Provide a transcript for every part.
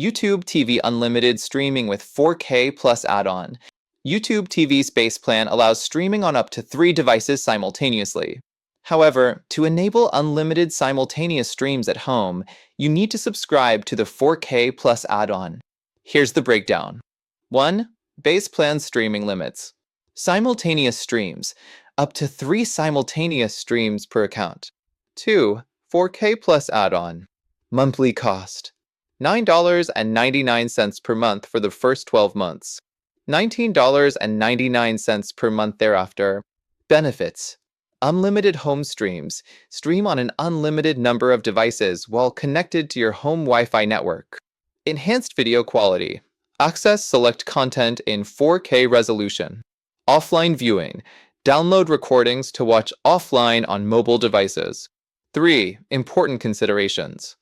YouTube TV Unlimited streaming with 4K plus add-on. YouTube TV's base plan allows streaming on up to 3 devices simultaneously. However, to enable unlimited simultaneous streams at home, you need to subscribe to the 4K plus add-on. Here's the breakdown. 1. Base plan streaming limits. Simultaneous streams. Up to 3 simultaneous streams per account. 2. 4K plus add-on. Monthly cost. $9.99 per month for the first 12 months. $19.99 per month thereafter. Benefits. Unlimited home streams. Stream on an unlimited number of devices while connected to your home Wi-Fi network. Enhanced video quality. Access select content in 4K resolution. Offline viewing. Download recordings to watch offline on mobile devices. 3. Important considerations.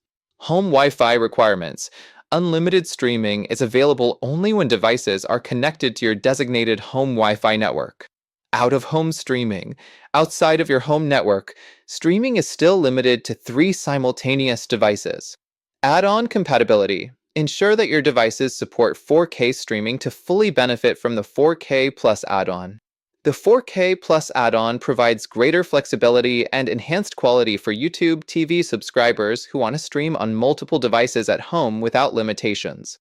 Home Wi-Fi requirements. Unlimited streaming is available only when devices are connected to your designated home Wi-Fi network. Out-of-home streaming. Outside of your home network, streaming is still limited to 3 simultaneous devices. Add-on compatibility. Ensure that your devices support 4K streaming to fully benefit from the 4K Plus add-on. The 4K Plus add-on provides greater flexibility and enhanced quality for YouTube TV subscribers who want to stream on multiple devices at home without limitations.